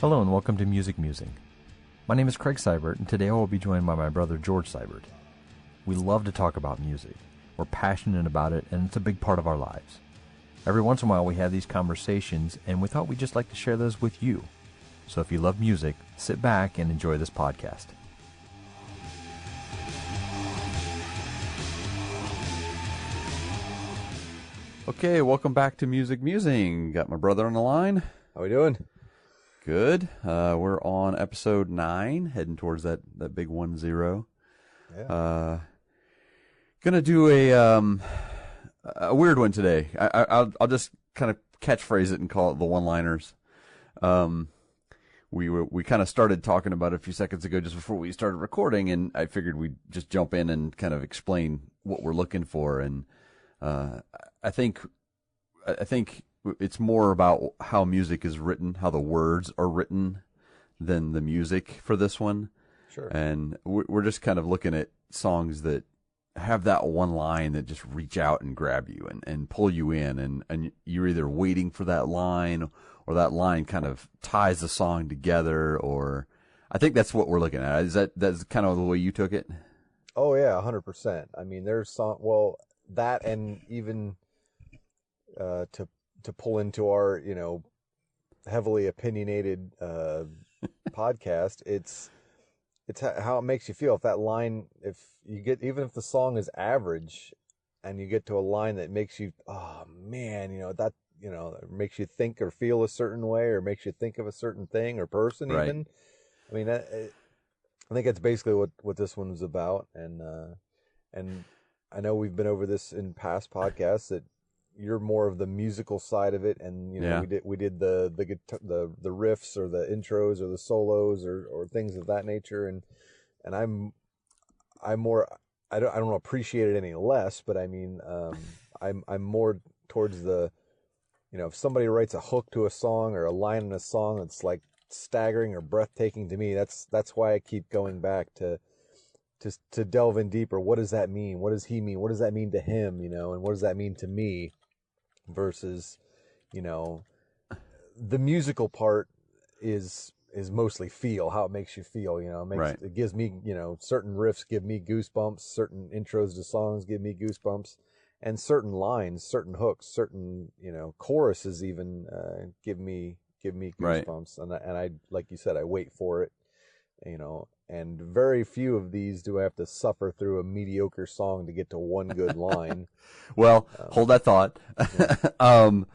Hello and welcome to Musing. My name is Craig Seibert, and today I will be joined by my brother George Seibert. We love to talk about music. We're passionate about it, and it's a big part of our lives. Every once in a while we have these conversations, and we thought we'd just like to share those with you. So if you love music, sit back and enjoy this podcast. Okay, welcome back to Musing. Got my brother on the line. How we doing? Good. We're on episode 9, heading towards that big 1-0. Yeah. Gonna do a weird one today. I'll just kind of catchphrase it and call it the one-liners. We kind of started talking about it a few seconds ago, just before we started recording, and I figured we'd just jump in and kind of explain what we're looking for. And I think it's more about how music is written, how the words are written, than the music for this one. Sure. And we're just kind of looking at songs that have that one line that just reach out and grab you and pull you in, and you're either waiting for that line, or that line kind of ties the song together. Or I think that's what we're looking at. That's kind of the way you took it? Oh yeah, 100%. I mean, there's that, and even to pull into our, heavily opinionated podcast, it's how it makes you feel. If that line, even if the song is average, and you get to a line that makes you, oh man, that makes you think or feel a certain way, or makes you think of a certain thing or person, right. Even. I mean, I think that's basically what this one was about, and I know we've been over this in past podcasts, that you're more of the musical side of it, and we did the riffs or the intros or the solos or things of that nature, and I'm more, I don't appreciate it any less, but I mean I'm more towards the, if somebody writes a hook to a song or a line in a song that's like staggering or breathtaking to me, that's why I keep going back to delve in deeper. What does that mean? What does he mean? What does that mean to him? And what does that mean to me? Versus, the musical part is mostly feel, how it makes you feel. Right. It gives me, certain riffs give me goosebumps, certain intros to songs give me goosebumps, and certain lines, certain hooks, certain choruses even give me goosebumps. Right. And I, like you said, I wait for it. And very few of these do I have to suffer through a mediocre song to get to one good line. Well, hold that thought. Yeah. And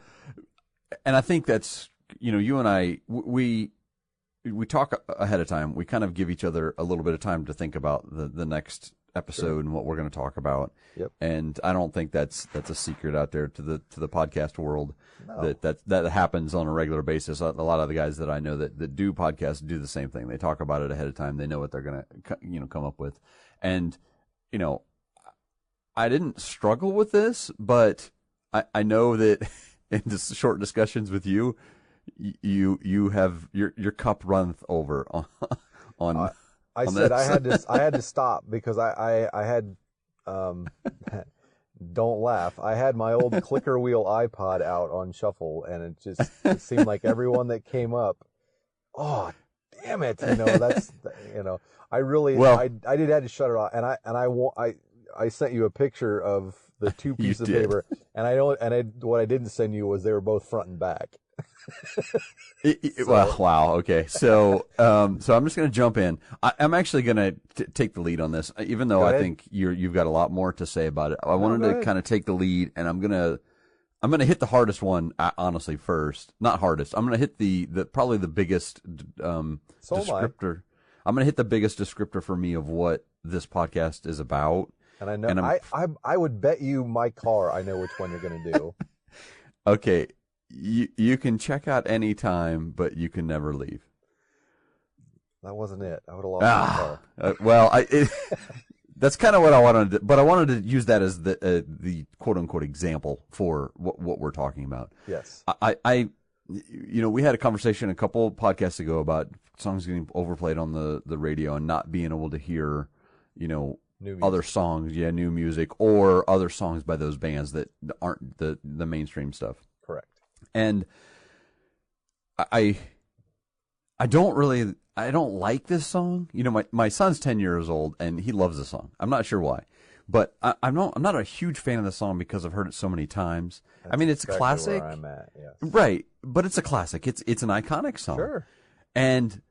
I think that's, you and I, we talk ahead of time. We kind of give each other a little bit of time to think about the next episode. Sure. And what we're going to talk about. Yep. And I don't think that's a secret out there to the podcast world. No. That happens on a regular basis. A lot of the guys that I know that do podcasts do the same thing. They talk about it ahead of time. They know what they're going to come up with. And I didn't struggle with this, but I know that in just short discussions with you have your cup runneth over on I said this. I had to stop because I had don't laugh. I had my old clicker wheel iPod out on shuffle, and it seemed like everyone that came up, oh damn it, that's I really I did had to shut it off, and I sent you a picture of the two pieces of paper, and what I didn't send you was they were both front and back. Well, wow. Okay. So I'm just going to jump in. I'm actually going to take the lead on this, even though I think you've got a lot more to say about it. I wanted to kind of take the lead, and I'm going to hit the hardest one, honestly, first. Not hardest. I'm going to hit the probably the biggest descriptor. I'm going to hit the biggest descriptor for me of what this podcast is about. And I know I would bet you my car I know which one you're going to do. Okay. You can check out any time, but you can never leave. That wasn't it. I would have lost my car. That's kind of what I wanted to do, but I wanted to use that as the quote unquote example for what we're talking about. Yes. We had a conversation a couple podcasts ago about songs getting overplayed on the radio and not being able to hear, other songs, new music, or other songs by those bands that aren't the mainstream stuff. Correct. And I I don't like this song. You know, my son's 10 years old and he loves the song. I'm not sure why, but I'm not a huge fan of the song because I've heard it so many times. That's I mean, it's exactly a classic. Where I'm at, yes. Right, but it's a classic. It's an iconic song. Sure. And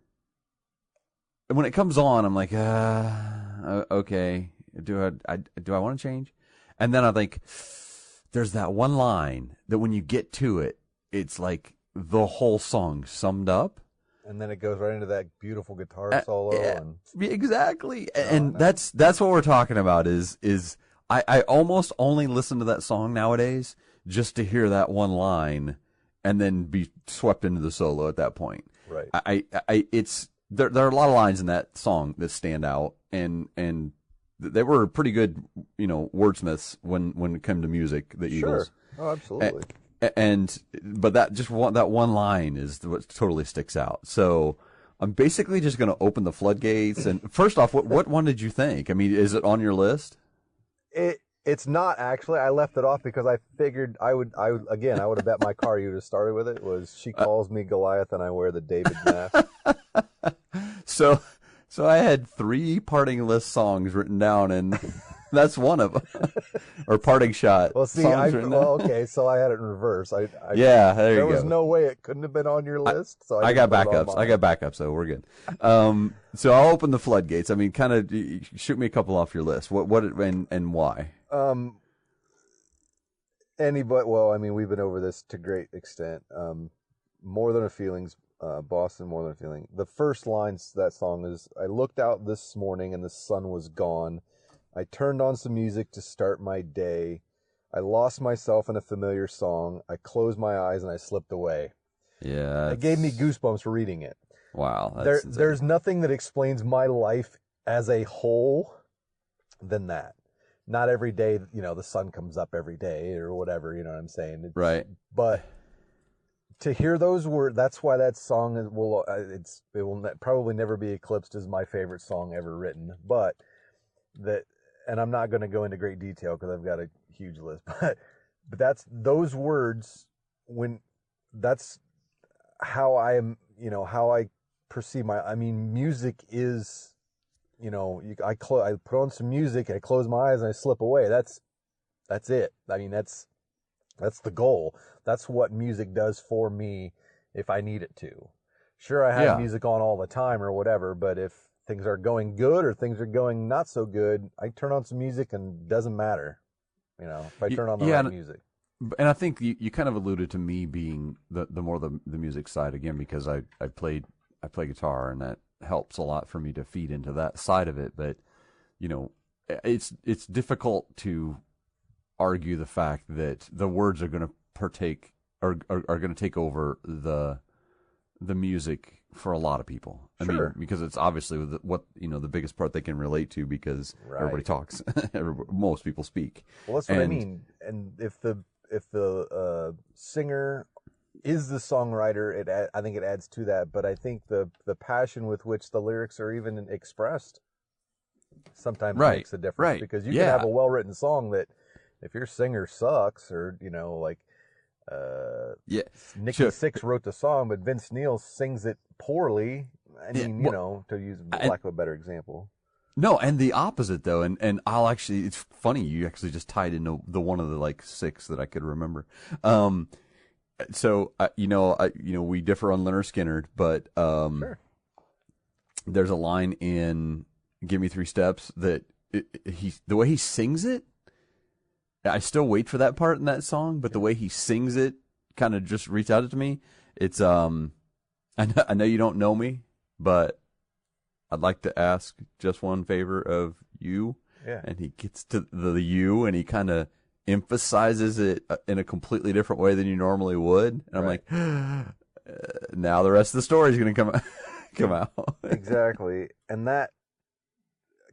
when it comes on, I'm like, okay, do I want to change? And then I think there's that one line that when you get to it, it's like the whole song summed up. And then it goes right into that beautiful guitar solo. And exactly. And that's what we're talking about is I almost only listen to that song nowadays just to hear that one line and then be swept into the solo at that point. Right. There are a lot of lines in that song that stand out, and they were pretty good, you know, wordsmiths when it came to music, the Eagles. Sure. Oh, absolutely. But that one line is what totally sticks out. So I'm basically just going to open the floodgates. And first off, what one did you think? I mean, is it on your list? It's not actually. I left it off because I figured I would have bet my car you would have started with it. Was She Calls Me Goliath and I Wear the David mask. So I had 3 parting list songs written down, and that's one of them. Or parting shot. Well, see, okay, so I had it in reverse. There you go. Was no way it couldn't have been on your list. So I got backups. So we're good. So I'll open the floodgates. I mean, kind of shoot me a couple off your list. What and why? Well, I mean, we've been over this to great extent. More Than a Feeling's Boston, More Than a Feeling. The first lines to that song is, I looked out this morning and the sun was gone. I turned on some music to start my day. I lost myself in a familiar song. I closed my eyes and I slipped away. Yeah. It gave me goosebumps reading it. Wow. There's nothing that explains my life as a whole than that. Not every day, you know, the sun comes up every day or whatever, you know what I'm saying? Right. But to hear those words, that's why that song will probably never be eclipsed as my favorite song ever written. But and I'm not going to go into great detail because I've got a huge list. But that's those words that's how I am, you know, how I perceive I mean, music is, you know, I put on some music, I close my eyes and I slip away. That's it. I mean, that's the goal. That's what music does for me if I need it to. Sure, I have music on all the time or whatever, but if things are going good or things are going not so good, I turn on some music and it doesn't matter, you know, if I turn on the right music. And I think you kind of alluded to me being the more the music side again, because I play guitar and that helps a lot for me to feed into that side of it. But, you know, it's difficult to argue the fact that the words are going to are going to take over the music for a lot of people. I mean, because it's obviously what you know, the biggest part they can relate to, because everybody talks, most people speak. Well, that's what I mean. And if the singer is the songwriter, I think it adds to that. But I think the passion with which the lyrics are even expressed sometimes makes a difference. Right. Because you can have a well-written song that, if your singer sucks, or, you know, like Nikki Sixx wrote the song, but Vince Neil sings it poorly. I mean, you know, to use lack of a better example. No, and the opposite though, and I'll actually, it's funny, you actually just tied into the one of the like 6 that I could remember. So we differ on Leonard Skinner, but there's a line in "Give Me 3 Steps" that the way he sings it, I still wait for that part in that song, but the way he sings it kind of just reached out to me. It's I know you don't know me, but I'd like to ask just one favor of you. Yeah. And he gets to the you, and he kind of emphasizes it in a completely different way than you normally would. And I'm like, now the rest of the story is going to come out. Exactly. And that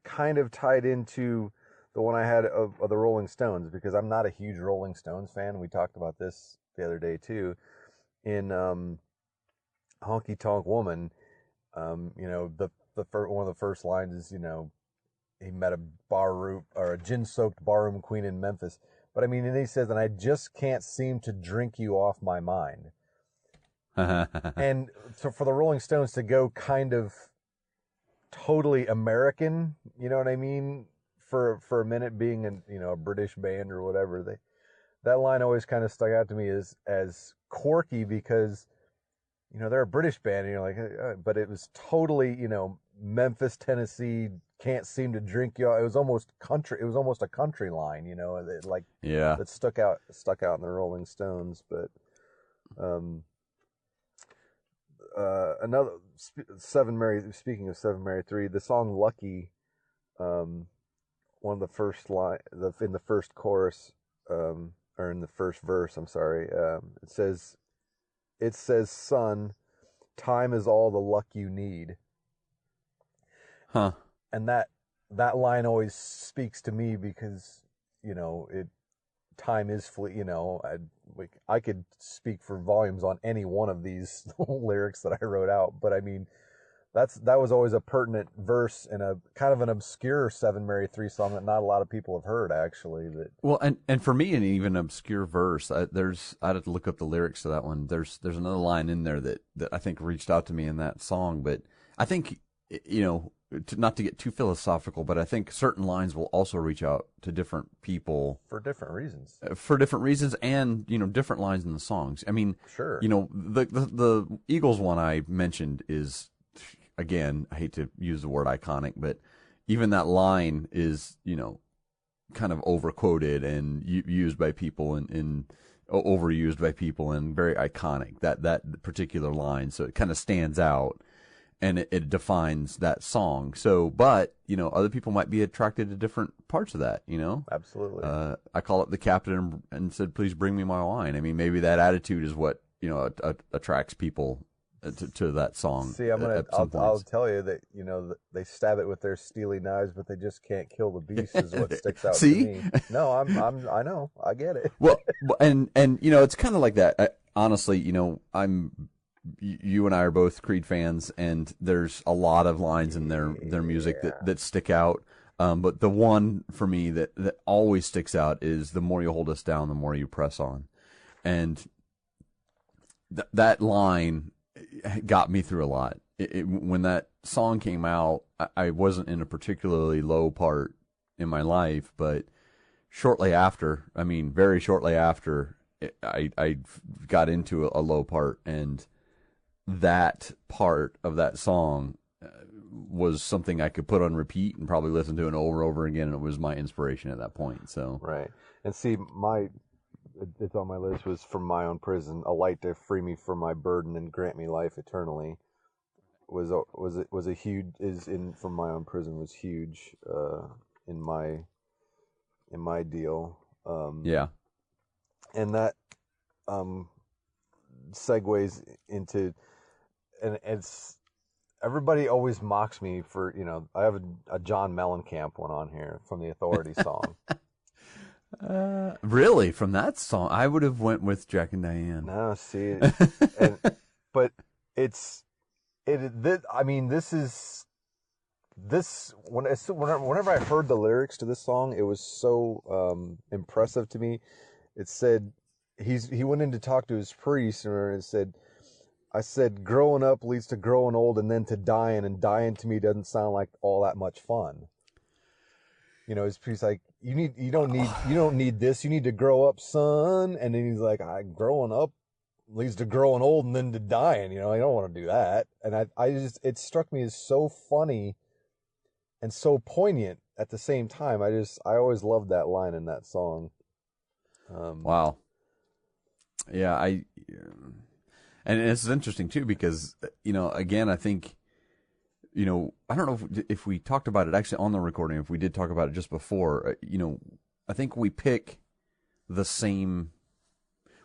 kind of tied into the one I had of the Rolling Stones, because I'm not a huge Rolling Stones fan. We talked about this the other day too. In Honky Tonk Woman, you know, one of the first lines is, you know, he met a gin-soaked barroom queen in Memphis. But I mean, and he says, and I just can't seem to drink you off my mind. And so for the Rolling Stones to go kind of totally American, you know what I mean, for a minute, being a British band or whatever, that line always kind of stuck out to me as quirky, because they're a British band, and you're like, but it was totally, Memphis, Tennessee, can't seem to drink y'all. It was almost country. It was almost a country line, that stuck out in the Rolling Stones. But another speaking of Seven Mary Three, the song "Lucky," one of the first in the first chorus, or in the first verse, I'm sorry, it says, "Son, time is all the luck you need." Huh. And that line always speaks to me, because time is fleet. I could speak for volumes on any one of these lyrics that I wrote out, but I mean, that was always a pertinent verse in a kind of an obscure Seven Mary Three song that not a lot of people have heard, actually. Well, and for me, an even obscure verse, I'd have to look up the lyrics to that one. There's another line in there that I think reached out to me in that song, but I think, not to get too philosophical, but I think certain lines will also reach out to different people for different reasons. And different lines in the songs. I mean, sure. The Eagles one I mentioned is, again, I hate to use the word iconic, but even that line is, kind of overquoted and used by people and overused by people, and very iconic, that particular line. So it kind of stands out, and it defines that song. So, but, other people might be attracted to different parts of that, Absolutely. I call it the captain and said, "Please bring me my wine." I mean, maybe that attitude is what, attracts people to that song. See, I'll tell you that, they stab it with their steely knives, but they just can't kill the beast, is what sticks out to me. No, I know, I get it. Well, and it's kind of like that. Honestly, you and I are both Creed fans, and there's a lot of lines in their music that stick out. But the one for me that always sticks out is, "The more you hold us down, the more you press on," and that line got me through a lot. When that song came out, I wasn't in a particularly low part in my life, but shortly after, very shortly after, I got into a low part, and that part of that song was something I could put on repeat and probably listen to it over and over again, and it was my inspiration at that point. So right. And see, it's on my list, was "From My Own Prison, a light to free me from my burden and grant me life eternally." Was a huge, "From My Own Prison" was huge in my deal. Yeah. And that segues into, and it's, everybody always mocks me for, I have a John Mellencamp one on here from the Authority song. Really? From that song? I would have went with Jack and Diane. No, see, but whenever I heard the lyrics to this song, it was so impressive to me. It said, he went in to talk to his priest, and it said, "I said, growing up leads to growing old and then to dying, and dying to me doesn't sound like all that much fun." His priest like, you don't need this. You need to grow up, son. And then he's like, growing up leads to growing old and then to dying. I don't want to do that. And it struck me as so funny and so poignant at the same time. I always loved that line in that song. Wow. Yeah, and it's interesting too, because, again, I think, I don't know if we talked about it actually on the recording, if we did talk about it just before, I think we pick the same,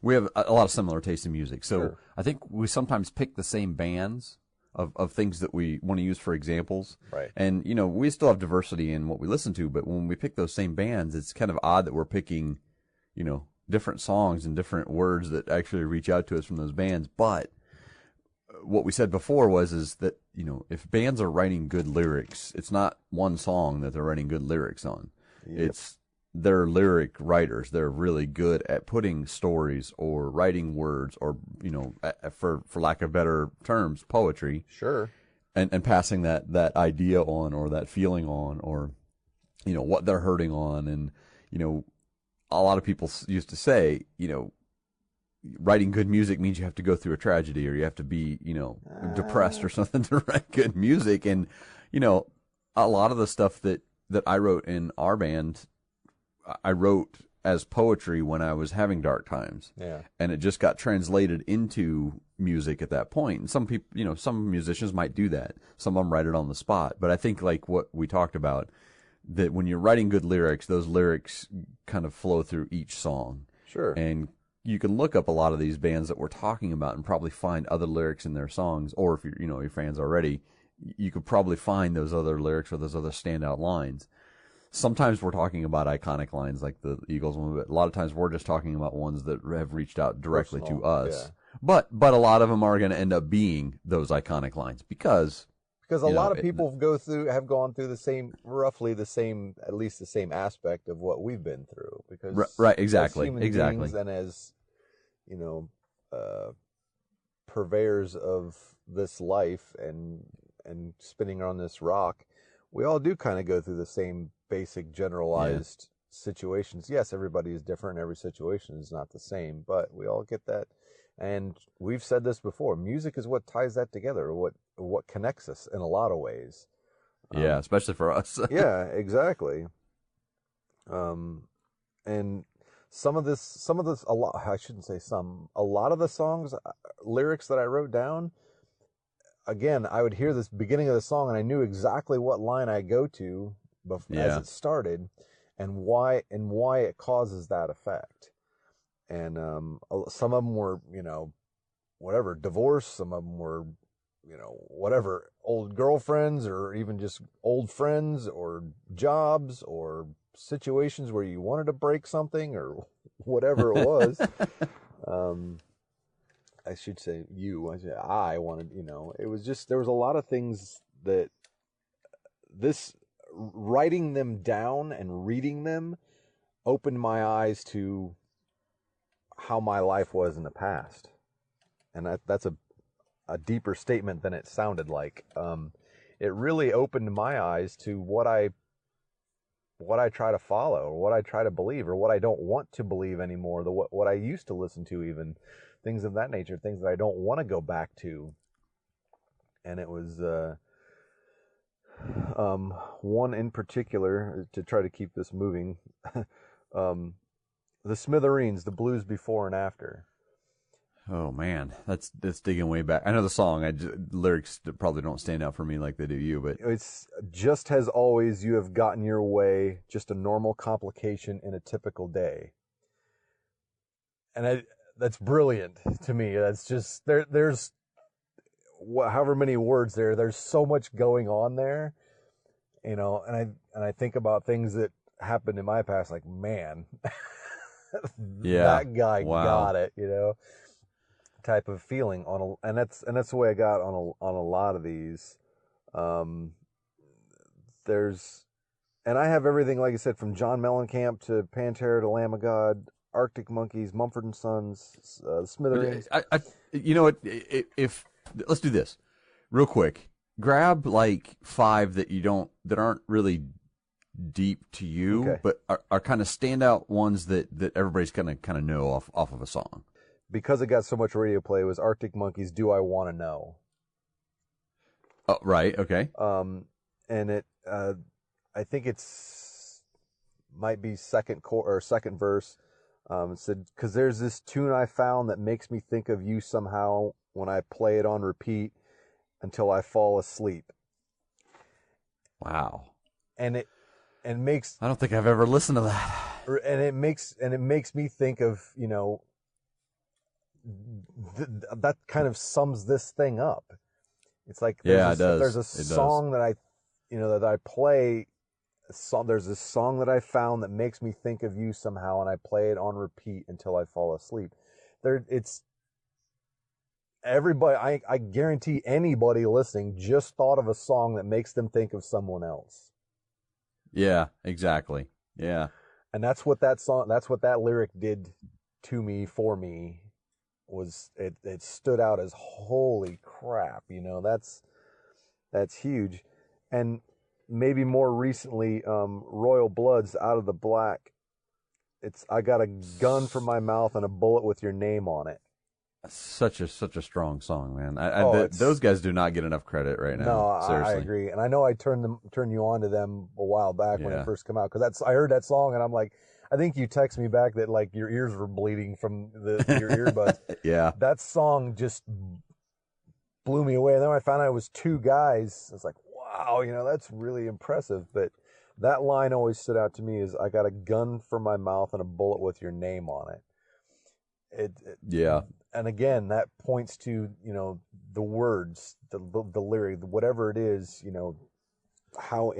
we have a lot of similar taste in music. So sure. I think we sometimes pick the same bands of things that we want to use for examples. Right. And, we still have diversity in what we listen to, but when we pick those same bands, it's kind of odd that we're picking, different songs and different words that actually reach out to us from those bands. But what we said before is that, if bands are writing good lyrics, it's not one song that they're writing good lyrics on. Yep. they're lyric writers. They're really good at putting stories or writing words or, for lack of better terms, poetry. Sure. And passing that idea on or that feeling on or, what they're hurting on. And, a lot of people used to say, writing good music means you have to go through a tragedy or you have to be, depressed or something to write good music. And, a lot of the stuff that I wrote in our band, I wrote as poetry when I was having dark times. Yeah. And it just got translated into music at that point. And some people, some musicians might do that. Some of them write it on the spot. But I think like what we talked about, that when you're writing good lyrics, those lyrics kind of flow through each song. Sure. And you can look up a lot of these bands that we're talking about and probably find other lyrics in their songs. Or if you're fans already, you could probably find those other lyrics or those other standout lines. Sometimes we're talking about iconic lines like the Eagles one, but a lot of times we're just talking about ones that have reached out directly to us. Yeah. But a lot of them are going to end up being those iconic lines because a lot of people have gone through roughly the same, at least the same aspect of what we've been through. Because right, exactly, as human beings and as purveyors of this life and spinning on this rock, we all do kind of go through the same basic generalized situations. Yes, everybody is different. Every situation is not the same, but we all get that. And we've said this before, music is what ties that together, what connects us in a lot of ways. Yeah, especially for us. Yeah, exactly. And some of this, a lot of the songs, lyrics that I wrote down, again, I would hear this beginning of the song and I knew exactly what line I go to as it started and why it causes that effect. And some of them were, whatever, divorce. Some of them were, whatever, old girlfriends or even just old friends or jobs or situations where you wanted to break something or whatever it was. I should say I wanted, it was just, there was a lot of things that this writing them down and reading them opened my eyes to how my life was in the past. And that's a deeper statement than it sounded like. It really opened my eyes to what I try to follow or what I try to believe or what I don't want to believe anymore, what I used to listen to, even things of that nature, things that I don't want to go back to. And it was one in particular, to try to keep this moving, The Smithereens, The Blues Before and After. Oh man, that's digging way back. I know the song. Lyrics probably don't stand out for me like they do you, but it's just as always you have gotten your way, just a normal complication in a typical day. And that's brilliant to me. That's just there's however many words there's so much going on there, and I think about things that happened in my past, like, man, that guy got it, type of feeling and that's the way I got on a lot of these. And I have everything, like I said, from John Mellencamp to Pantera to Lamb of God, Arctic Monkeys, Mumford & Sons, Smithereens. If let's do this real quick. Grab like 5 that aren't really deep to you, okay, but are kind of standout ones that everybody's gonna kind of know off of a song. Because it got so much radio play, it was Arctic Monkeys, Do I Want to Know? Oh, right, okay. And it, I think it's might be second verse. It said, "'Cause there's this tune I found that makes me think of you somehow when I play it on repeat until I fall asleep." Wow. And it makes, I don't think I've ever listened to that. And it makes me think of, that kind of sums this thing up. It's like it does. There's a song that I play. There's this song that I found that makes me think of you somehow, and I play it on repeat until I fall asleep. It's everybody. I guarantee anybody listening just thought of a song that makes them think of someone else. Yeah, exactly. Yeah. And that's what that lyric did to me, for me, was it stood out as holy crap, that's huge. And maybe more recently, Royal Blood's Out of the Black. It's I got a gun for my mouth and a bullet with your name on it. Such a strong song, man. Those guys do not get enough credit right now. No, seriously. I agree, and I know I turned you on to them a while back when it first came out, because I heard that song and I'm like, I think you text me back that like your ears were bleeding from your earbuds. Yeah, that song just blew me away. And then when I found out it was two guys, I was like, wow, that's really impressive. But that line always stood out to me: is I got a gun for my mouth and a bullet with your name on it. Yeah. And again, that points to, the words, the lyric, whatever it is, how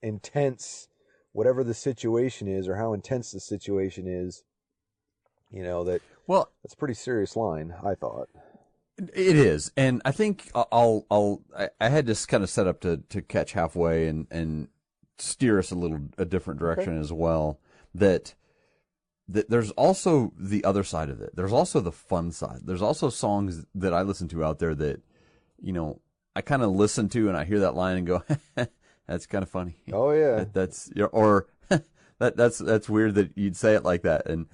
intense, whatever the situation is, or how intense the situation is, that's a pretty serious line, I thought. It is. And I think I had this kind of set up to catch halfway and steer us a different direction as well. That there's also the other side of it. There's also the fun side. There's also songs that I listen to out there that, I kind of listen to and I hear that line and go, that's kind of funny. Oh yeah. That's weird that you'd say it like that. And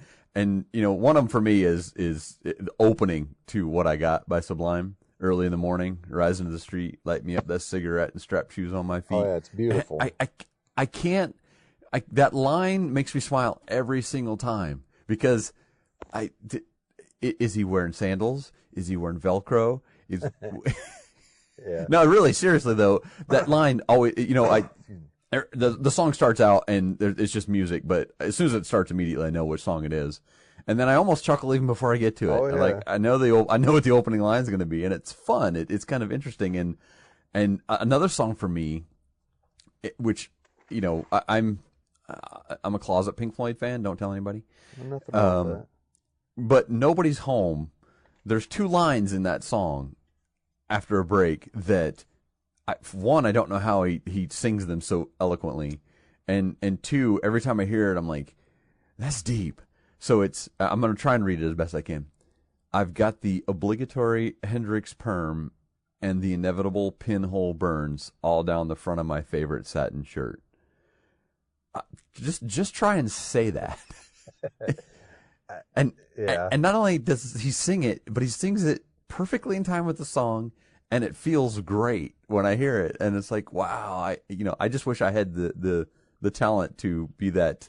one of them for me is the opening to What I Got by Sublime. Early in the morning, rise into the street, light me up that cigarette and strap shoes on my feet. Oh yeah, it's beautiful. I can't. That line makes me smile every single time, because is he wearing sandals? Is he wearing Velcro? Yeah. No, really, seriously though, that line always, the song starts out and it's just music, but as soon as it starts, immediately I know which song it is, and then I almost chuckle even before I get to it. Oh, yeah. Like I know what the opening line is going to be, and it's fun. It's kind of interesting, and another song for me, which I'm a closet Pink Floyd fan. Don't tell anybody. Nothing about that. But Nobody's Home. There's two lines in that song after a break that, one, I don't know how he sings them so eloquently, and two, every time I hear it, I'm like, that's deep. So I'm going to try and read it as best I can. I've got the obligatory Hendrix perm and the inevitable pinhole burns all down the front of my favorite satin shirt. Just try and say that. and not only does he sing it, but he sings it perfectly in time with the song, and it feels great when I hear it. And it's like, wow, I just wish I had the talent to be that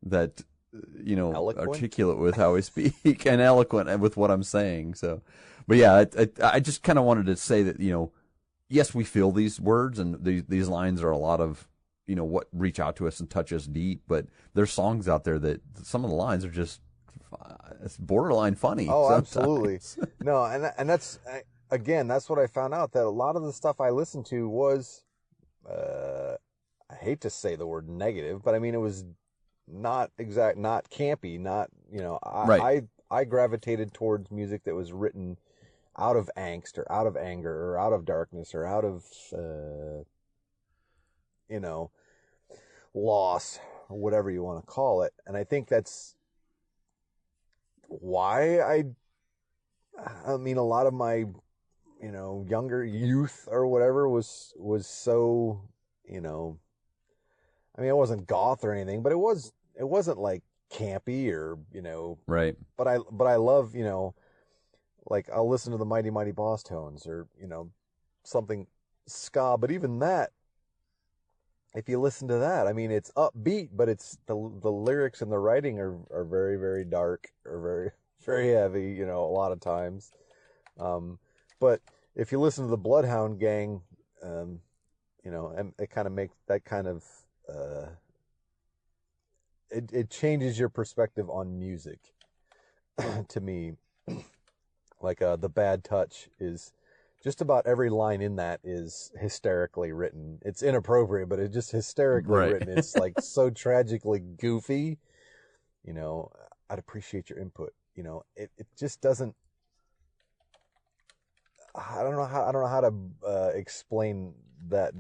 eloquent? articulate with how I speak and eloquent with what I'm saying. So, but yeah, I just kind of wanted to say that, yes, we feel these words, and these lines are a lot of, what reach out to us and touch us deep, but there's songs out there that some of the lines are just, it's borderline funny. Oh, sometimes. Absolutely. No, and that's, again, that's what I found out, that a lot of the stuff I listened to was, I hate to say the word negative, but I mean, it was not campy, not, Right. I gravitated towards music that was written out of angst or out of anger or out of darkness or out of, loss or whatever you want to call it. And I think that's why I mean, a lot of my, younger youth or whatever was so, I mean, it wasn't goth or anything, but it wasn't like campy or, Right. but I love, like I'll listen to the Mighty Mighty Boss Tones or, something ska, but even that, if you listen to that, I mean, it's upbeat, but it's the lyrics and the writing are very, very dark or very, very heavy, a lot of times. But if you listen to the Bloodhound Gang, and it kind of makes that kind of, it changes your perspective on music to me. Like, The Bad Touch is, just about every line in that is hysterically written. It's inappropriate, but it's just hysterically written. It's like so tragically goofy. I'd appreciate your input. It just doesn't. I don't know how to explain that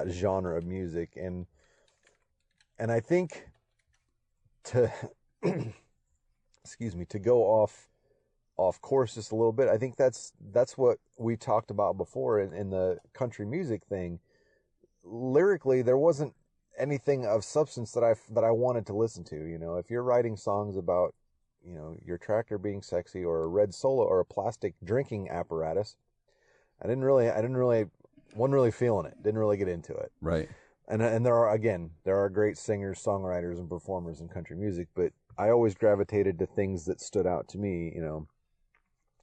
genre of music, and I think to excuse me, to go off course just a little bit, I think that's what we talked about before in the country music thing. Lyrically, there wasn't anything of substance that I wanted to listen to. You know, if you're writing songs about, you know, your tractor being sexy or a red Solo or a plastic drinking apparatus, I wasn't really feeling it. Didn't really get into it. Right. And there are great singers, songwriters, and performers in country music, but I always gravitated to things that stood out to me. You know,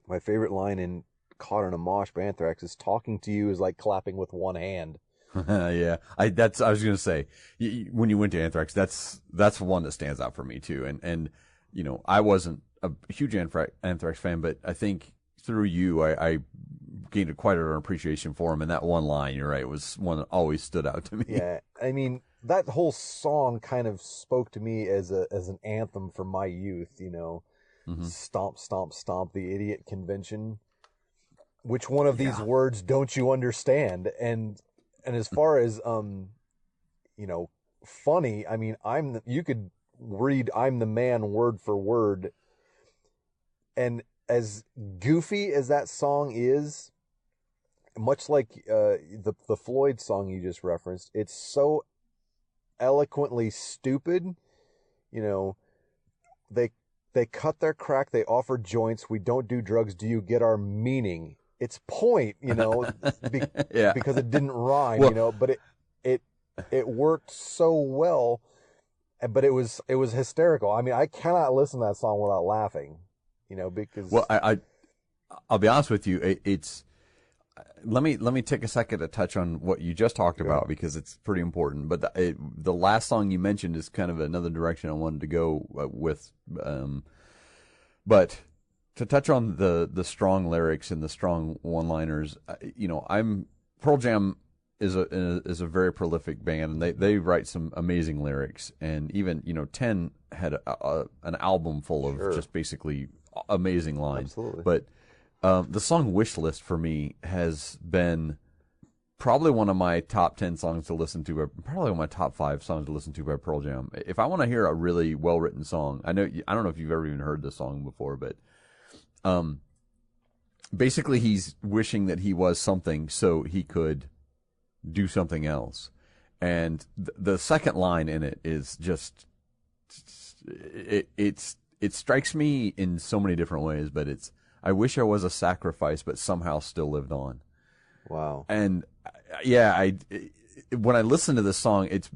my favorite line in "Caught in a Mosh" by Anthrax is "Talking to you is like clapping with one hand." Yeah, I was gonna say, when you went to Anthrax, that's one that stands out for me too. And you know, I wasn't a huge Anthrax fan, but I think through you, I gained quite an appreciation for him. And that one line, you're right, was one that always stood out to me. Yeah, I mean, that whole song kind of spoke to me as an anthem for my youth. You know, stomp, stomp, stomp, the idiot convention. Which one of these words don't you understand? And as far as you know, funny, I mean, you could read "I'm the Man" word for word, and as goofy as that song is, much like the Floyd song you just referenced, it's so eloquently stupid. You know, they cut their crack, they offer joints, we don't do drugs, do you get our meaning? Its point, you know, because it didn't rhyme, you know, but it worked so well, but it was hysterical. I mean, I cannot listen to that song without laughing, you know, because I'll be honest with you, it's let me take a second to touch on what you just talked about, because it's pretty important. But the last song you mentioned is kind of another direction I wanted to go with, but to touch on the strong lyrics and the strong one-liners, you know, Pearl Jam is a very prolific band, and they write some amazing lyrics. And even, you know, 10 had an album full of just basically amazing lines. Absolutely. But the song "Wish List" for me has been probably one of my top 10 songs to listen to, probably one of my top 5 songs to listen to by Pearl Jam. If I want to hear a really well-written song, I don't know if you've ever even heard this song before, but basically he's wishing that he was something so he could do something else. And the second line in it is just, it strikes me in so many different ways, but it's, I wish I was a sacrifice, but somehow still lived on. Wow. And yeah, when I listen to this song, it's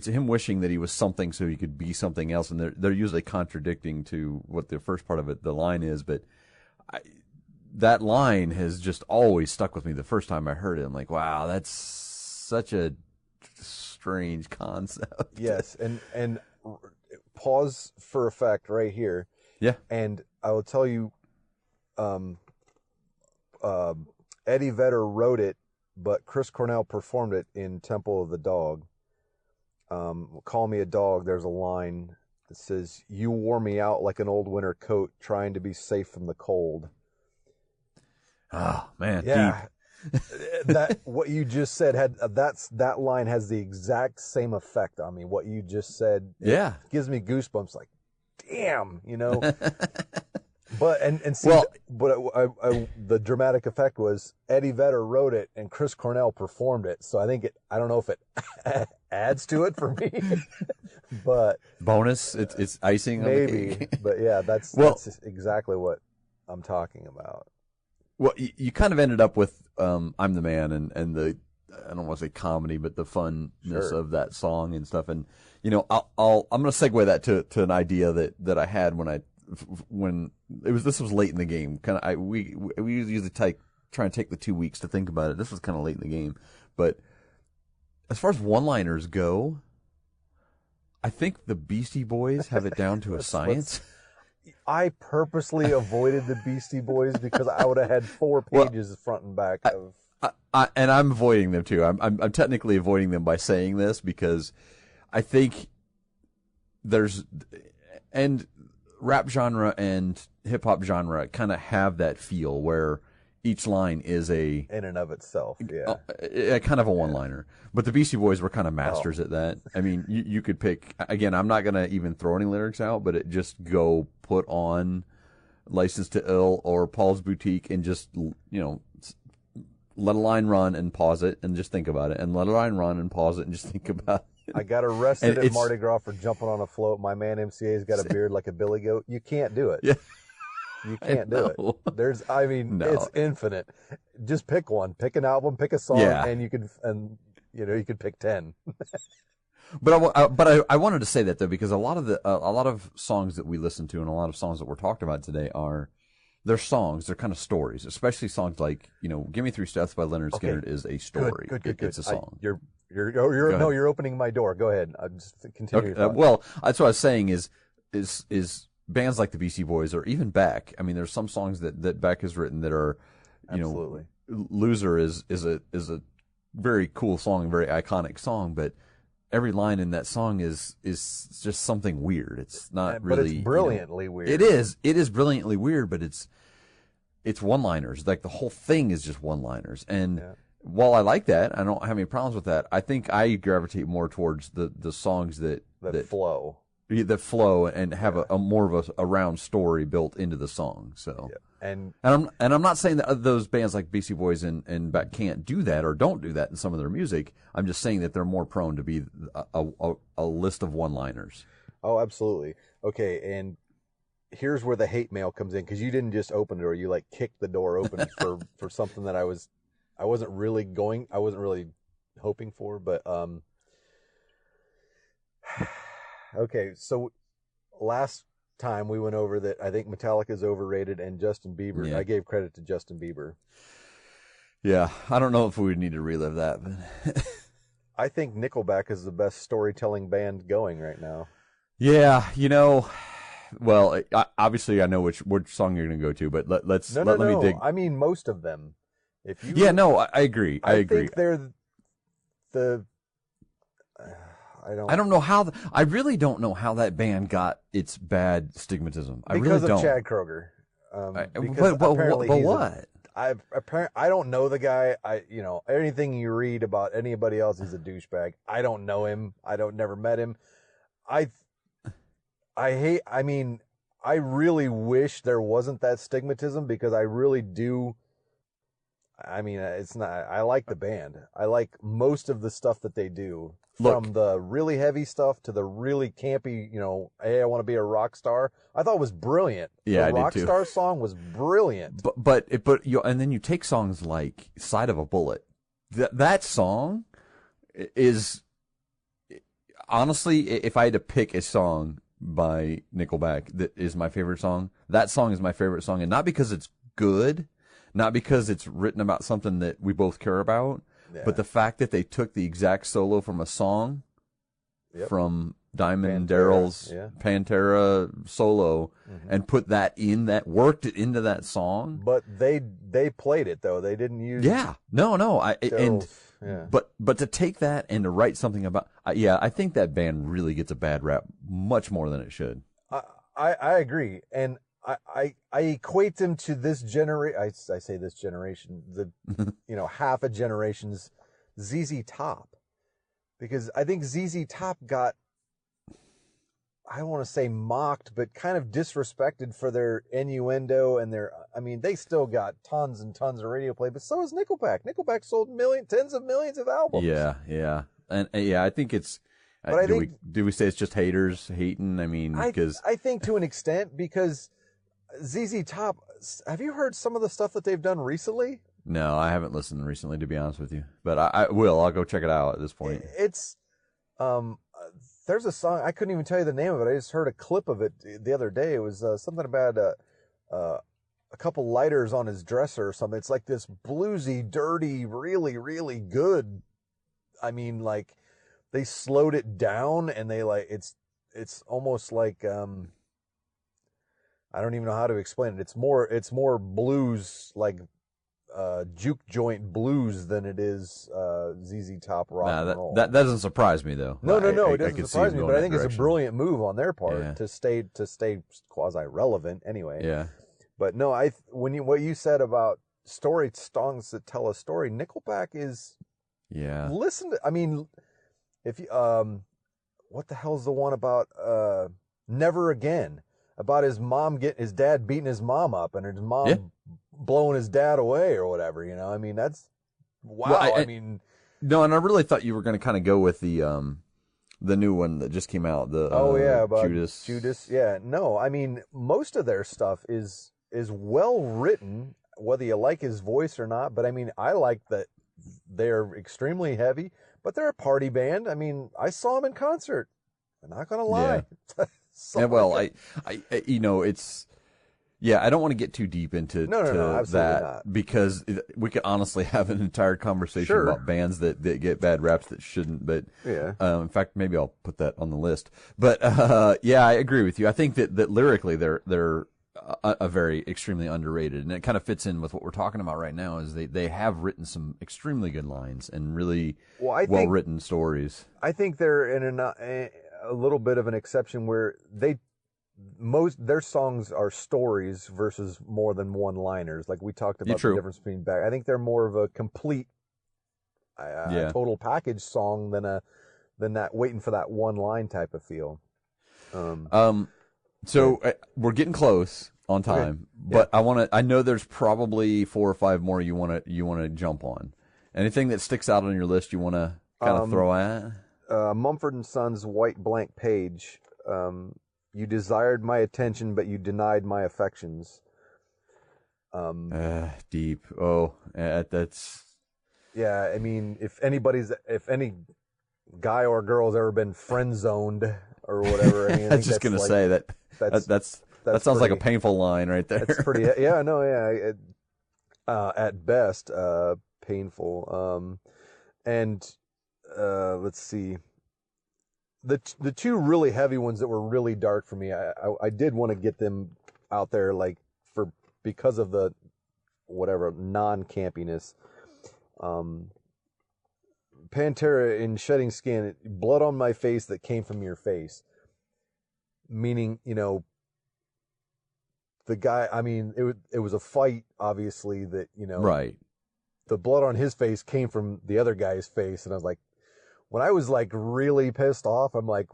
him wishing that he was something so he could be something else, and they're usually contradicting to what the first part of it, the line is. But that line has just always stuck with me. The first time I heard it, I'm like, wow, that's such a strange concept. Yes, and pause for effect right here. Yeah, and I will tell you, Eddie Vedder wrote it, but Chris Cornell performed it in Temple of the Dog. "Call Me a Dog," there's a line that says, "You wore me out like an old winter coat, trying to be safe from the cold." Oh man, yeah. Deep. That what you just said that line has the exact same effect on me. What you just said, yeah, gives me goosebumps. Like, damn, you know. But and see, well, but the dramatic effect was Eddie Vedder wrote it and Chris Cornell performed it. So I think I don't know if it adds to it for me, but bonus, it's icing maybe. on the cake. But yeah, that's exactly what I'm talking about. Well, you kind of ended up with "I'm the Man" and the, I don't want to say comedy, but the funness of that song and stuff. And you know, I'm going to segue that to an idea that I had when this was late in the game. Kind of, we usually try and take the 2 weeks to think about it. This was kind of late in the game, but as far as one-liners go, I think the Beastie Boys have it down to a science. I purposely avoided the Beastie Boys because I would have had 4 pages front and back of. And I'm avoiding them too. I'm technically avoiding them by saying this because I think rap genre and hip hop genre kind of have that feel where each line is a in and of itself, yeah, a kind of a one-liner. But the Beastie Boys were kind of masters at that. I mean, you could pick, again, I'm not going to even throw any lyrics out, but it just go put on License to Ill or Paul's Boutique and just, let a line run and pause it and just think about it, and let a line run and pause it and just think about it. I got arrested at Mardi Gras for jumping on a float. My man MCA's got a beard like a billy goat. You can't do it. Yeah. You can't do it. No. It's infinite. Just pick one. Pick an album, pick a song, and you could pick 10. But I wanted to say that though, because a lot of songs that we listen to and a lot of songs that we're talking about today they're songs. They're kind of stories, especially songs like "Give Me 3 Steps" by Leonard Skinner is a story. Good. It's a song. You're opening my door. Go ahead. Just continue. Okay, well, that's what I was saying is bands like the Beastie Boys or even Beck. I mean, there's some songs that Beck has written that are, Absolutely. "Loser" is a very cool song, a very iconic song, but every line in that song is just something weird. It's not really. But it's brilliantly weird. It is brilliantly weird, but it's one-liners. Like the whole thing is just one-liners. And while I like that, I don't have any problems with that. I think I gravitate more towards the songs that flow. That flow and have a more of a round story built into the song. So and I'm not saying that those bands like Beastie Boys and Beck can't do that or don't do that in some of their music. I'm just saying that they're more prone to be a list of one-liners. Oh, absolutely. Okay, and here's where the hate mail comes in, because you didn't just open it, or you kicked the door open for something that I wasn't really hoping for, but okay, so last time we went over that I think Metallica's overrated and Justin Bieber. I gave credit to Justin Bieber. Yeah, I don't know if we would need to relive that, but I think Nickelback is the best storytelling band going right now. Yeah, well, obviously I know which song you're going to go to, but let me dig. I mean, most of them. I agree. I agree. Think they're the. I don't know how. I really don't know how that band got its bad stigmatism. I really don't. Because of Chad Kroeger. But what? I don't know the guy. Anything you read about anybody else, he's a douchebag. I don't know him. Never met him. I really wish there wasn't that stigmatism, because I really do. I mean, it's not. I like the band. I like most of the stuff that they do, from the really heavy stuff to the really campy. Hey, I want to be a rock star. I thought it was brilliant. Yeah, the I did too. Rockstar song was brilliant. But and then you take songs like "Side of a Bullet." That song is, honestly, if I had to pick a song by Nickelback that is my favorite song, that song is my favorite song, and not because it's good. Not because it's written about something that we both care about, but the fact that they took the exact solo from a song from Diamond Darrell's Pantera solo and put worked it into that song. But they played it though. They didn't use. Yeah, no. But to take that and to write something about, I think that band really gets a bad rap, much more than it should. I agree, and I equate them to this generation. I say this generation, half a generation's ZZ Top, because I think ZZ Top got, I don't want to say mocked, but kind of disrespected for their innuendo and they still got tons and tons of radio play, but so is Nickelback. Nickelback sold tens of millions of albums. Yeah. And I think it's, but do we say it's just haters hating? I mean, because I think to an extent, because ZZ Top, have you heard some of the stuff that they've done recently? No, I haven't listened recently, to be honest with you. But I will. I'll go check it out at this point. It's, there's a song, I couldn't even tell you the name of it. I just heard a clip of it the other day. It was something about a couple lighters on his dresser or something. It's like this bluesy, dirty, really, really good. I mean, they slowed it down, and they it's almost like, I don't even know how to explain it. It's more blues, like juke joint blues, than it is ZZ Top rock and roll. That doesn't surprise me though. No, it doesn't surprise me. But I think it's a brilliant move on their part to stay quasi relevant anyway. Yeah. But no, what you said about story songs that tell a story. Nickelback is. Yeah. Listen to. I mean, if you what the hell's the one about Never Again? About his dad beating his mom up and his mom blowing his dad away or whatever. You know, I mean that's wow. Well, I mean, no, and I really thought you were going to kind of go with the new one that just came out. The about Judas. Yeah, no, I mean most of their stuff is well written, whether you like his voice or not. But I mean, I like that they're extremely heavy, but they're a party band. I mean, I saw them in concert. I'm not gonna lie. Yeah. Yeah, well, I you know, it's. Yeah, I don't want to get too deep into no, absolutely that not. because we could honestly have an entire conversation about bands that get bad raps that shouldn't. But yeah, in fact, maybe I'll put that on the list. But yeah, I agree with you. I think that lyrically they're a very extremely underrated, and it kind of fits in with what we're talking about right now. Is they have written some extremely good lines and really well written stories. I think they're in a little bit of an exception where their songs are stories versus more than one-liners. Like we talked about the difference between back. I think they're more of a complete, total package song than that waiting for that one line type of feel. So we're getting close on time, but I know there's probably 4 or 5 more you want to jump on. Anything that sticks out on your list you want to kind of throw at? Mumford & Sons' White Blank Page. You desired my attention, but you denied my affections. Deep. Oh, that's. Yeah, I mean, if any guy or girl has ever been friend zoned or whatever, I mean, I was just gonna say that sounds like a painful line right there. That's pretty. Yeah, no, yeah. At best, painful. And let's see. The two really heavy ones that were really dark for me, I did want to get them out there, like because of the whatever non-campiness. Pantera in Shedding Skin, blood on my face that came from your face. Meaning, you know, the guy. I mean, it was a fight, obviously. That, you know, right. The blood on his face came from the other guy's face, and I was like. When I was like really pissed off, I'm like,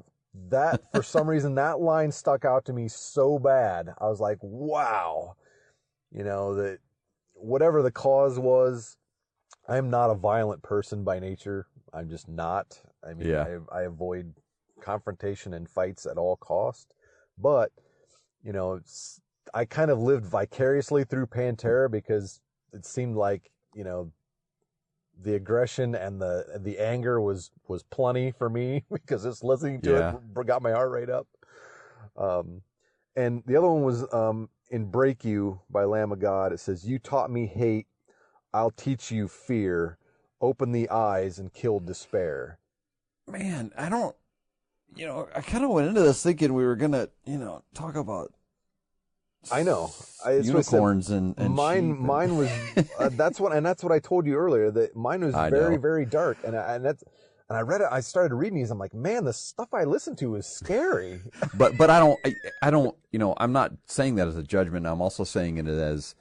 that for some reason, that line stuck out to me so bad. I was like, wow, you know, that whatever the cause was, I'm not a violent person by nature. I'm just not. I mean, I avoid confrontation and fights at all cost. But, you know, I kind of lived vicariously through Pantera because it seemed like, you know, the aggression and the anger was plenty for me because just listening to it got my heart rate up. And the other one was in Break You by Lamb of God. It says, "You taught me hate, I'll teach you fear. Open the eyes and kill despair." Man, I kind of went into this thinking we were gonna, talk about. I know. Unicorns and mine. Sheep mine was that's what I told you earlier, that mine was very, very dark, and I read it. I started reading these. I'm like, man, the stuff I listened to is scary. but I don't. I'm not saying that as a judgment. I'm also saying it as,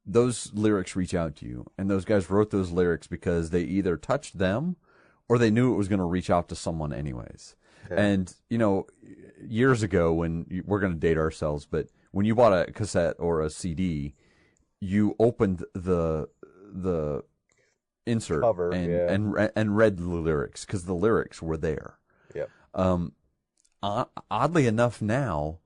those lyrics reach out to you, and those guys wrote those lyrics because they either touched them, or they knew it was going to reach out to someone anyways. Yeah. And, years ago we're going to date ourselves, but when you bought a cassette or a CD, you opened the insert cover, and read the lyrics because the lyrics were there. Yep. Oddly enough now,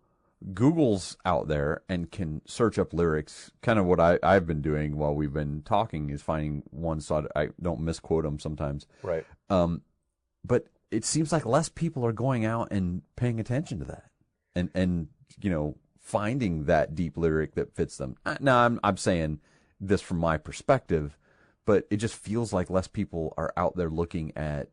Google's out there and can search up lyrics. Kind of what I've been doing while we've been talking is finding ones so I don't misquote them sometimes. Right. But it seems like less people are going out and paying attention to that, and finding that deep lyric that fits them. Now I'm saying this from my perspective, but it just feels like less people are out there looking at,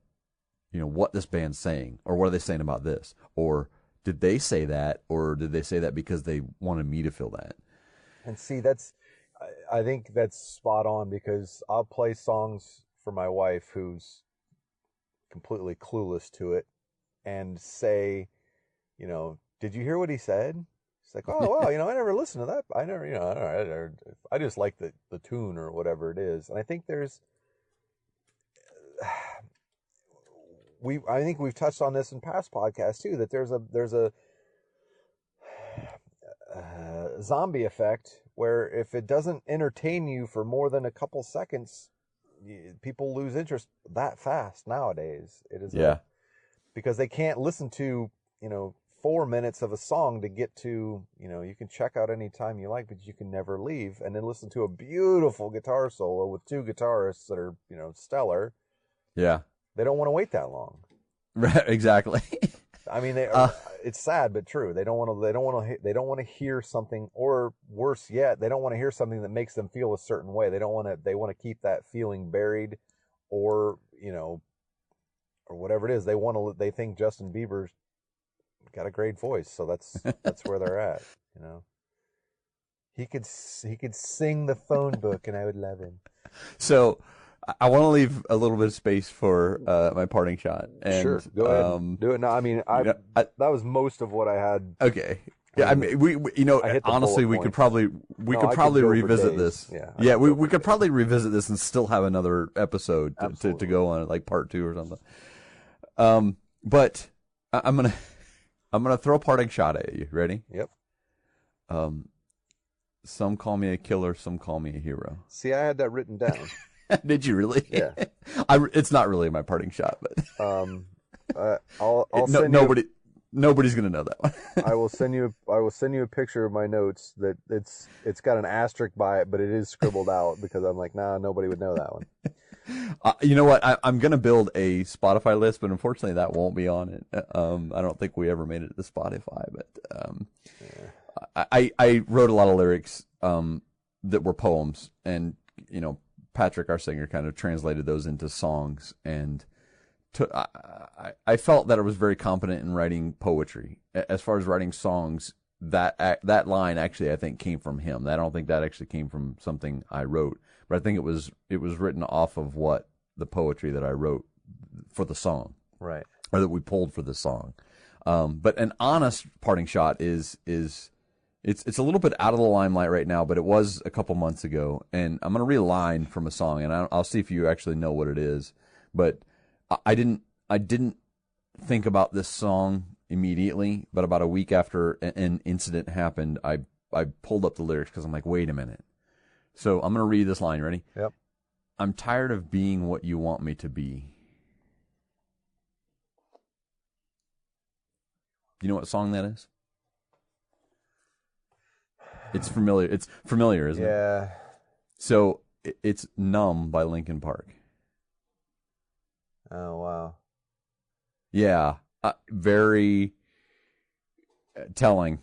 what this band's saying, or what are they saying about this, or did they say that, or did they say that because they wanted me to feel that? And see, I think that's spot on, because I'll play songs for my wife who's completely clueless to it and say, did you hear what he said? It's like, oh, wow, I never listened to that. I never, I just like the tune or whatever it is. And I think I think we've touched on this in past podcasts too, that there's a zombie effect where if it doesn't entertain you for more than a couple seconds, people lose interest that fast nowadays. It is because they can't listen to 4 minutes of a song to get to you can check out any time you like, but you can never leave, and then listen to a beautiful guitar solo with two guitarists that are stellar. Yeah, they don't want to wait that long. Right, exactly. I mean, it's sad but true. They don't want to hear something, or worse yet, they don't want to hear something that makes them feel a certain way. They want to keep that feeling buried, or or whatever it is. They think Justin Bieber's got a great voice, so that's where they're at. He could sing the phone book, and I would love him. So I want to leave a little bit of space for my parting shot. And, sure, go ahead. Do it. No, I mean, that was most of what I had. Okay. Yeah, I mean, we honestly, we could probably revisit this. Yeah, we could probably revisit this and still have another episode to go on, like part 2 or something. But I'm gonna throw a parting shot at you. Ready? Yep. Some call me a killer, some call me a hero. See, I had that written down. Did you really? Yeah. It's not really my parting shot, but nobody's gonna know that one. I will send you a picture of my notes that it's got an asterisk by it, but it is scribbled out because I'm like, nah, nobody would know that one. You know what? I'm gonna build a Spotify list, but unfortunately that won't be on it. I don't think we ever made it to Spotify, but I wrote a lot of lyrics that were poems, and Patrick, our singer, kind of translated those into songs, and I felt that I was very competent in writing poetry. As far as writing songs, that line actually I think came from him. I don't think that actually came from something I wrote, but I think it was written off of what the poetry that I wrote for the song, right, or that we pulled for the song. But an honest parting shot is. It's a little bit out of the limelight right now, but it was a couple months ago. And I'm going to read a line from a song, and I'll see if you actually know what it is. But I didn't think about this song immediately, but about a week after an incident happened, I pulled up the lyrics because I'm like, wait a minute. So I'm going to read this line. Ready? Yep. I'm tired of being what you want me to be. Do you know what song that is? It's familiar. It's familiar, isn't it? Yeah. So it's "Numb" by Linkin Park. Oh wow. Yeah, very telling.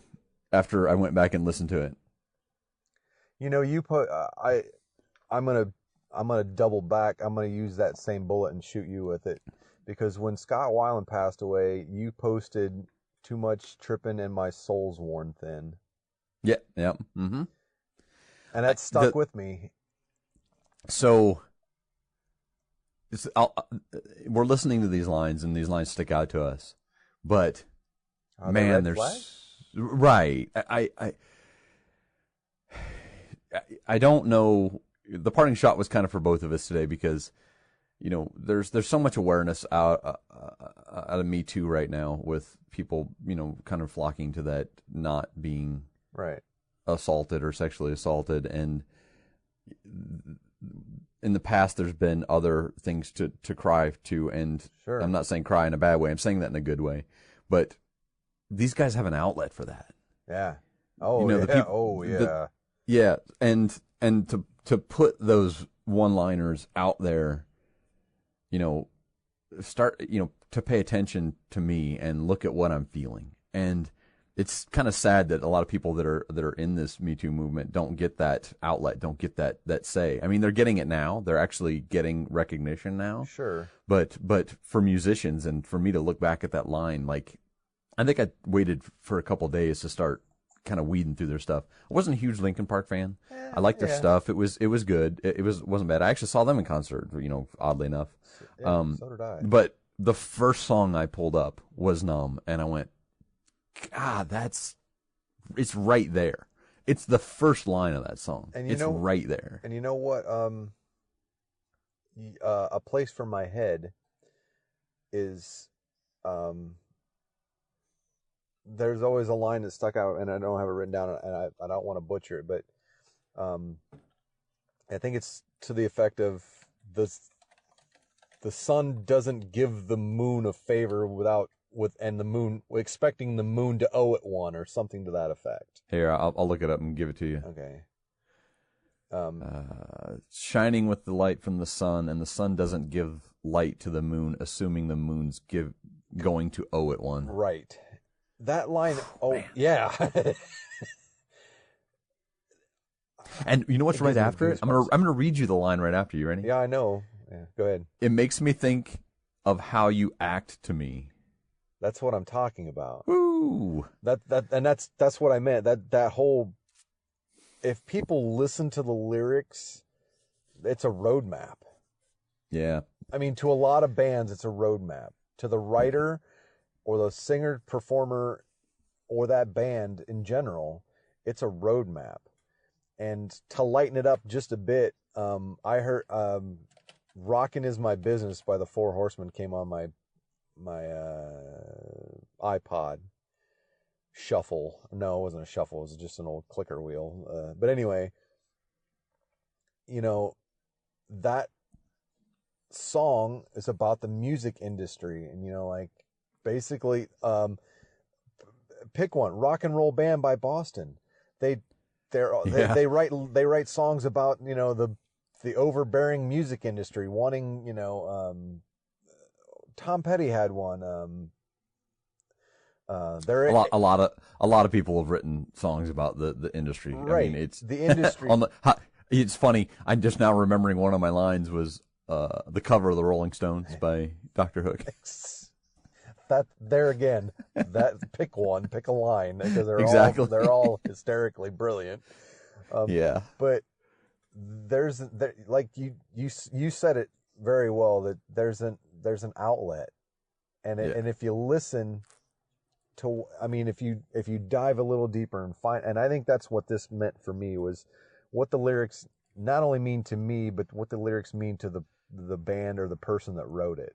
After I went back and listened to it. You put I'm gonna double back. I'm gonna use that same bullet and shoot you with it, because when Scott Weiland passed away, you posted "Too much tripping and my soul's worn thin." Yeah. Mm-hmm. And that stuck with me. So we're listening to these lines, and these lines stick out to us. But man, there's right. I don't know. The parting shot was kind of for both of us today, because there's so much awareness out of Me Too right now, with people kind of flocking to that, not being right assaulted or sexually assaulted. And in the past there's been other things to cry to, and sure. I'm not saying cry in a bad way, I'm saying that in a good way, but these guys have an outlet for that. Yeah. Yeah, and to put those one-liners out there, start to pay attention to me and look at what I'm feeling. And it's kind of sad that a lot of people that are in this Me Too movement don't get that outlet, don't get that say. I mean, they're getting it now. They're actually getting recognition now. Sure. But for musicians, and for me to look back at that line, like, I think I waited for a couple of days to start kind of weeding through their stuff. I wasn't a huge Linkin Park fan. I liked their stuff. It was good. It wasn't bad. I actually saw them in concert, oddly enough. Yeah, so did I. But the first song I pulled up was "Numb," and I went, God, that's it's right there. It's the first line of that song. And it's right there. And you know what? A Place for My Head is, there's always a line that stuck out, and I don't have it written down, and I don't want to butcher it, but I think it's to the effect of the sun doesn't give the moon a favor and the moon expecting the moon to owe it one, or something to that effect. Here, I'll look it up and give it to you. Okay. Shining with the light from the sun, and the sun doesn't give light to the moon, assuming the moon's going to owe it one. Right. That line. Oh, man. Yeah. And you know what's right after it? I'm gonna read you the line right after. You ready? Yeah, I know. Yeah, go ahead. It makes me think of how you act to me. That's what I'm talking about. Ooh. That's what I meant. That whole. If people listen to the lyrics, it's a roadmap. Yeah. I mean, to a lot of bands, it's a roadmap. To the writer, or the singer, performer, or that band in general, it's a roadmap. And to lighten it up just a bit, I heard "Rockin' Is My Business" by the Four Horsemen came on my iPod shuffle. No, it wasn't a shuffle. It was just an old clicker wheel. But anyway, that song is about the music industry, and like basically, pick one, Rock and Roll Band by Boston. They write songs about the overbearing music industry wanting Tom Petty had one. A lot of people have written songs about the industry. Right. I mean, it's the industry. It's funny. I'm just now remembering one of my lines was the cover of the Rolling Stones by Dr. Hook. That there again. Pick one, pick a line, because they're all hysterically brilliant. Yeah. But like you said it very well, that there's an outlet, and if you listen to, I mean, if you dive a little deeper and find, and I think that's what this meant for me, was what the lyrics not only mean to me, but what the lyrics mean to the band or the person that wrote it.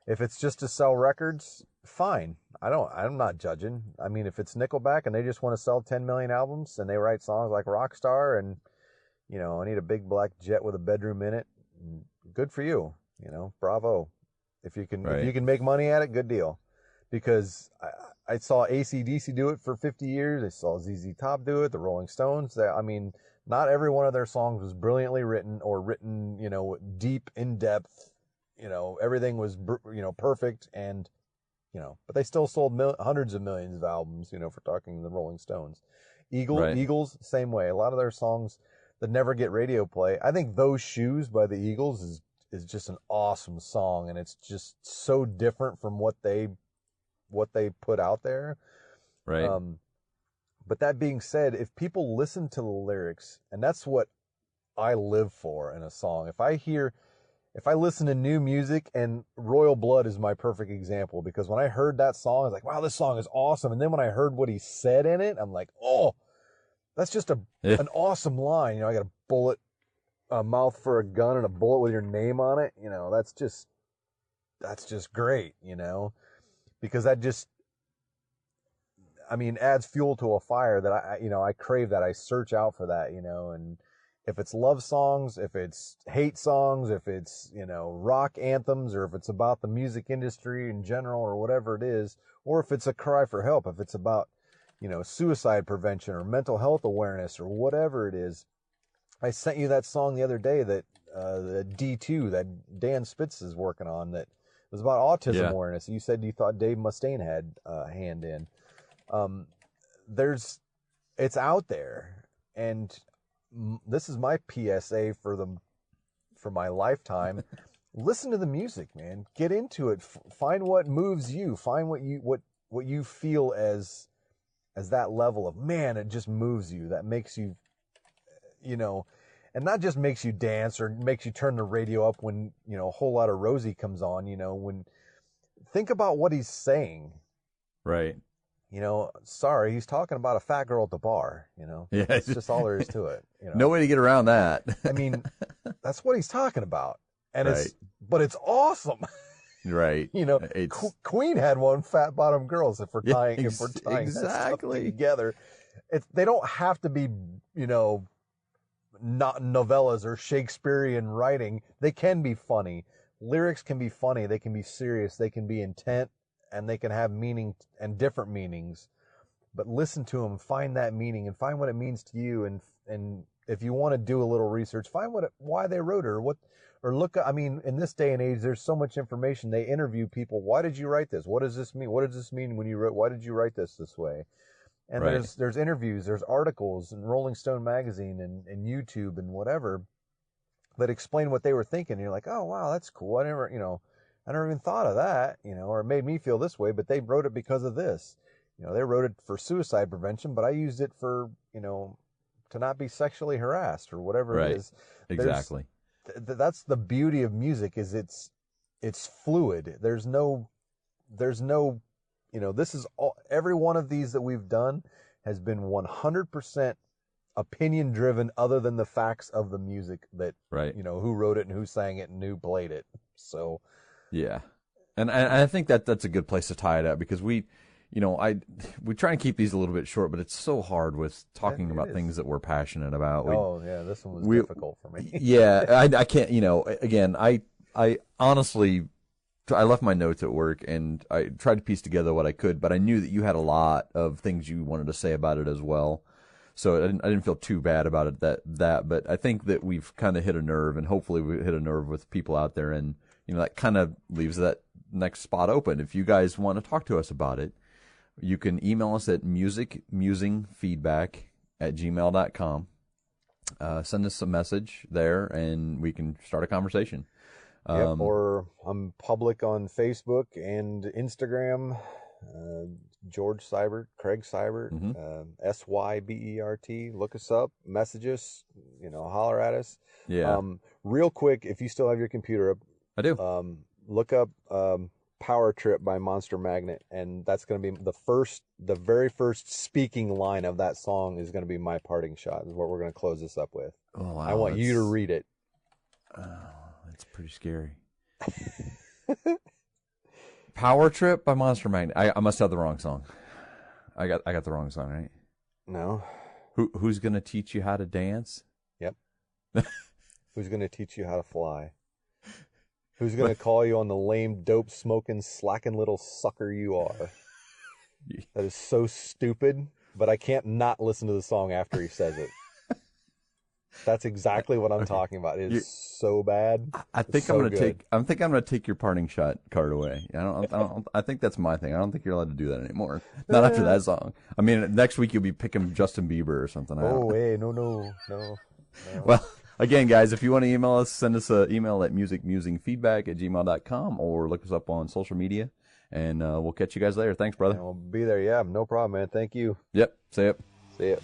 If it's just to sell records, fine. I'm not judging. I mean, if it's Nickelback and they just want to sell 10 million albums and they write songs like Rockstar and, I need a big black jet with a bedroom in it, good for you. Bravo. If you can make money at it, good deal. Because I saw AC/DC do it for 50 years. I saw ZZ Top do it, the Rolling Stones. Not every one of their songs was brilliantly written or written, deep, in depth. Everything was, perfect, and, but they still sold hundreds of millions of albums, for talking the Rolling Stones. Eagles, same way. A lot of their songs that never get radio play. I think Those Shoes by the Eagles is just an awesome song, and it's just so different from what they put out there. Right. But that being said, if people listen to the lyrics, and that's what I live for in a song. If I listen to new music, and Royal Blood is my perfect example, because when I heard that song, I was like, wow, this song is awesome. And then when I heard what he said in it, I'm like, oh, that's just an awesome line. I got a bullet, a mouth for a gun, and a bullet with your name on it. That's just great, because that just, adds fuel to a fire that I crave, that I search out for that, and if it's love songs, if it's hate songs, if it's, rock anthems, or if it's about the music industry in general, or whatever it is, or if it's a cry for help, if it's about, suicide prevention or mental health awareness or whatever it is. I sent you that song the other day that D2 that Dan Spitz is working on, that was about autism awareness. You said you thought Dave Mustaine had a hand in. It's out there, and this is my PSA for my lifetime. Listen to the music, man. Get into it. Find what moves you. Find what you feel as that level of, man, it just moves you. That makes you, and not just makes you dance or makes you turn the radio up when, a whole lot of Rosie comes on, think about what he's saying. Right. sorry, he's talking about a fat girl at the bar. Yeah. It's just all there is to it. No way to get around that. I mean, that's what he's talking about, and Right. but it's awesome. Right. It's Queen had one, Fat Bottom Girls. If we're Yeah, tying, that stuff together, they don't have to be, not novellas or Shakespearean writing. They can be funny. Lyrics can be funny. They can be serious. They can be intent, and they can have meaning and different meanings. But listen to them, find that meaning, and find what it means to you. And if you want to do a little research, find why they wrote it, or look. I mean, in this day and age, there's so much information. They interview people. Why did you write this? What does this mean? What does this mean when you wrote? Why did you write this way? And Right. there's interviews, there's articles in Rolling Stone magazine and YouTube and whatever that explain what they were thinking. And you're like, oh wow, that's cool. I never even thought of that. Or it made me feel this way. But they wrote it because of this. They wrote it for suicide prevention, but I used it for to not be sexually harassed or whatever Right. it is. Exactly. That's the beauty of music, is it's fluid. There's no this is all, every one of these that we've done has been 100% opinion driven, other than the facts of the music that, Right. who wrote it and who sang it and who played it. So Yeah. And I think that's a good place to tie it up, because we try and keep these a little bit short, but it's so hard with talking about things that we're passionate about. This one was difficult for me. Yeah, I can't, again, I honestly, I left my notes at work and I tried to piece together what I could, but I knew that you had a lot of things you wanted to say about it as well. So I didn't feel too bad about it but I think that we've kind of hit a nerve, and hopefully we hit a nerve with people out there, and that kind of leaves that next spot open. If you guys want to talk to us about it, you can email us at musingfeedback@gmail.com. Send us a message there, and we can start a conversation. Or I'm public on Facebook and Instagram. George Seibert, Craig Seibert, Sybert. Look us up, message us, holler at us. Yeah. Real quick, if you still have your computer up, I do. look up Power Trip by Monster Magnet, and that's going to be the very first speaking line of that song is going to be my parting shot, is what we're going to close this up with. Oh, wow, I want you to read it. That's pretty scary. Power Trip by Monster Magnet. I must have the wrong song. I got the wrong song, right? No. Who's going to teach you how to dance? Yep. Who's going to teach you how to fly? Who's going to call you on the lame, dope, smoking, slacking little sucker you are? That is so stupid, but I can't not listen to the song after he says it. That's exactly what I'm talking about. It is so bad. I think I'm gonna take your parting shot card away. I think that's my thing. I don't think you're allowed to do that anymore. Not after that song. I mean, next week you'll be picking Justin Bieber or something. No. Well, again, guys, if you want to email us, send us an email at musicmusingfeedback@gmail.com, or look us up on social media, and we'll catch you guys later. Thanks, brother. I'll be there. Yeah, no problem, man. Thank you. Yep. See ya. See ya.